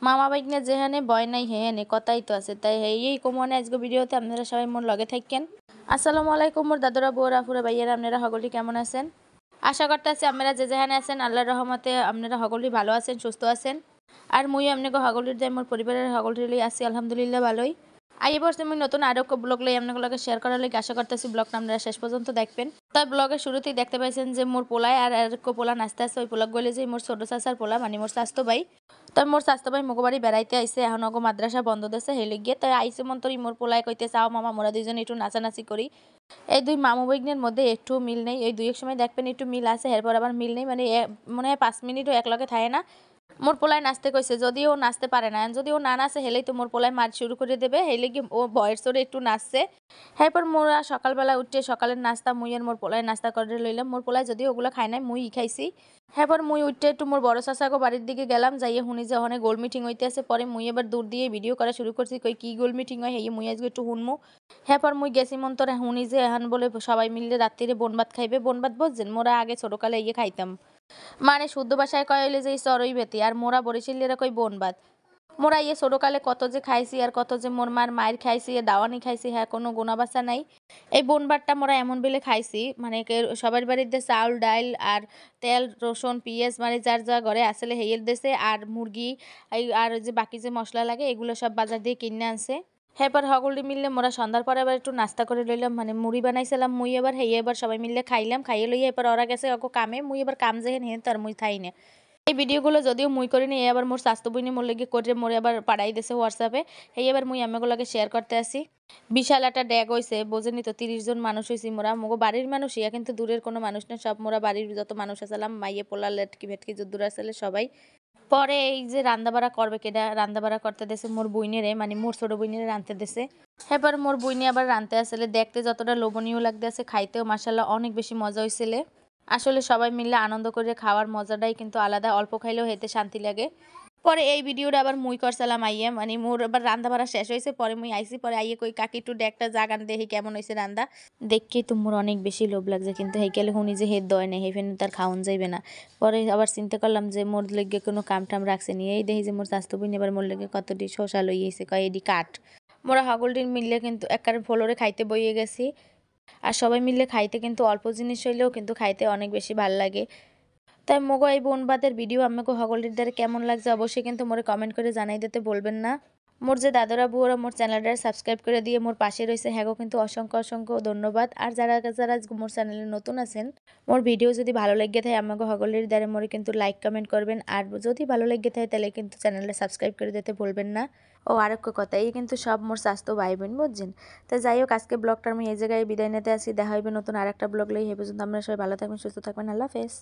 মামা বাইকনে যেখানে ভয় নাই হেয়ানে কথাই তো আছে, তাই এই কমনে আজকে ভিডিওতে আপনারা সবাই মোর লগে থাকেন। আসসালামু আলাইকুম মোর দাদুরা বউরা ফুরা ভাইয়ারা, আপনারা সকলেই কেমন আছেন? আশা করতেছি আপনারা যে যেখানে আছেন আল্লাহর রহমতে আপনারা সকলেই ভালো আছেন, সুস্থ আছেন। আর মুই আপনাকে সকলের যাই মোর পরিবারের সকলের আছি আলহামদুলিল্লাহ ভালোই। এই বছর আমি নতুন আরো ব্লগ লই আপনাদের লগে শেয়ার করার লাগি আশা করতেছি ব্লগটা আপনারা শেষ পর্যন্ত দেখবেন। তাই ব্লগের শুরুতেই দেখতে পাইছেন যে মোর পোলায় আর পোলা নাচতে আছে, ওই পোলাক গলে যে মোর ছোট চাচার পোলা মানে মোর স্বাস্থ্য ভাই। তাই মোর স্বাস্থ্য ভাই মগো বাড়ি বেড়াইতে আইসে, এখন অগো মাদ্রাসা বন্ধ দিয়েছে হেলে গিয়ে, তাই আইসে মন্তরি মোর পোলায় কইতে চাও মামা মোরা দুইজন একটু নাচানাচি করি। এই দুই মামু বৈজ্ঞানের মধ্যে একটু মিল নেই, এই দুই এক সময় দেখবেন একটু মিল আছে, এরপর আবার মিল নেই, মানে মনে হয় 5 মিনিটও এক লগে থাকে না। মোর পোলায় নাচতে কইছে, যদি ও নাচতে পারে না, যদি ও না নাচে হেলেই তো মোর পোলায় মার শুরু করে দেবে, হেলে গিয়ে ও বয়ের চড়ে একটু নাচছে। এরপর মোরা সকালবেলা উঠে সকালের নাস্তা মুই আর মোর পোলায় নাস্তা করে লইলাম। মোর পোলায় যদি ওগুলো খায় নাই মুই খাইছি। এরপর মুই উঠতে একটু মোর বড় চাচাগো বাড়ির দিকে গেলাম, যাইয়ে শুনি যে ওখানে গোল মিটিং হইতে আছে। পরে মুই এবার দূর দিয়ে ভিডিও করা শুরু করছি, কই কি গোল মিটিং হয় হেয়ে মুই আজকে একটু শুনমু। এরপর মুই গেছি মন্তরে শুনি যে এখন বলে সবাই মিলে রাত্রিরে বনভাত খাইবে। বনভাত বুঝছেন, মোরা আগে ছোটকালে ইয়ে খাইতাম, মানে শুদ্ধ ভাষায় কয় হইলে যে চড়ই বেতি, আর মোরা বরিশালীরা কই বনভাত। মোরা ইয়ে ছোটকালে কত যে খাইছি আর কত যে মোর মার মায়ের খাইছি আর দাওয়ানি খাইছি, হ্যাঁ কোনো গোনাবাসা নাই। এই বনভাতটা মোরা এমন বেলে খাইছি, মানে সবার বাড়িতে চাউল ডাইল আর তেল রসুন পেঁয়াজ মানে যার যা ঘরে আসলে হেয়ের দেশে, আর মুরগি আর যে বাকি যে মশলা লাগে এগুলো সব বাজার দিয়ে কিনে আনছে। এরপর সকলে মিললে মোরা সন্ধ্যার পরে আবার একটু নাস্তা করে লইলাম, মানে মুড়ি বানাইছিলাম মুই এবার, হেয়ে এবার সবাই মিললে খাইলাম, খাইয়ে লইয়া এবার ওরা গেছে অকো কামে, মুই এবার কাম যেহেন হেন তার মুই থাই না। এই ভিডিওগুলো যদিও মুই করি নি, আবার মোর স্বাস্থ্য বইনি মোর লেগে করে মোরে আবার পাঠাই দিয়েছে হোয়াটসঅ্যাপে, এই এবার মুই আমিগুলোকে শেয়ার করতে আসি। বিশাল একটা ড্যাগ হয়েছে বোঝেনি তো, 30 জন মানুষ হয়েছি মোরা, মোগো বাড়ির মানুষ ইয়া কিন্তু দূরের কোনো মানুষ না, সব মোরা বাড়ির যত মানুষ আছিলাম মাইয়ে পোলা লেটকি ভেটকি যত দূর আসলে সবাই। পরে এই যে রান্দাবাড়া করবে কেডা, রান্দাবাড়া করতে দেছে মোর বইনেরে, মানে মোর ছোট বইনেরে রাঁধতে দেছে। এবার মোর বইনে আবার রাঁধতে আসলে দেখতে যতটা লোভনীয় লাগতে আছে, খাইতেও মাসাল্লাহ অনেক বেশি মজা হয়েছিল। আসলে সবাই মিলে আনন্দ করে খাওয়ার মজাটাই কিন্তু আলাদা, অল্প খাইলেও হেতে শান্তি লাগে। পরে এই ভিডিওটা আবার মুই করছিলাম আইয়ে, মানে মোর আবার রান্না বাড়া শেষ হয়েছে, পরে মুই আইসি, পরে আইয়ে কই কাকি একটু একটা জাগান দেখি কেমন হয়েছে রান্না। দেখি তো মোর অনেক বেশি লোভ লাগছে, কিন্তু হেকেলে শুনি যে হেদ দয় নেই, হেফেন তার খাওয়ান যাইবে না। পরে আবার চিন্তা করলাম যে মোর লেগে কোনো কাম টাম রাখছে নি, এই দেখি যে মোর স্বাস্থ্য বই এবার মোর লেগে কতটি শশা লইয়েছে, কয় এডি কাঠ। মোরা হগলডির মিললে কিন্তু একবারে ফ্লোরে খাইতে বইয়ে গেছি। আর সবাই মিলে খাইতে কিন্তু অল্প জিনিস হইলেও কিন্তু খাইতে অনেক বেশি ভাল লাগে। তাই মোগো এই বনবাদের ভিডিও আমাকে সকলের দ্বারা কেমন লাগছে অবশ্যই কিন্তু মোরে কমেন্ট করে জানাই দিতে বলবেন না। মোর যে দাদারা বুয়ারা মোর চ্যানেলটা সাবস্ক্রাইব করে দিয়ে মোর পাশে রয়েছে, হ্যাঁ কিন্তু অসংখ্য অসংখ্য ধন্যবাদ। আর যারা যারা মোর চ্যানেলে নতুন আছেন, মোর ভিডিও যদি ভালো লাগে থাকে আমাকে সকলের দ্বারা মোরে কিন্তু লাইক কমেন্ট করবেন, আর যদি ভালো লাগে থাকে তাহলে কিন্তু চ্যানেলটা সাবস্ক্রাইব করে দিতে বলবেন না। ও আরেকটা কথা, এই কিন্তু সব মোর স্বাস্থ্য ভাই বোন বুঝছেন। তো যাই হোক আজকে ব্লগটা আমি এই জায়গায় বিদায় নিতে আসি, দেখা হবে নতুন আরেকটা ব্লগ লই। এই পর্যন্ত আমরা সবাই ভালো থাকবেন, সুস্থ থাকবেন, আল্লাহ হাফেজ।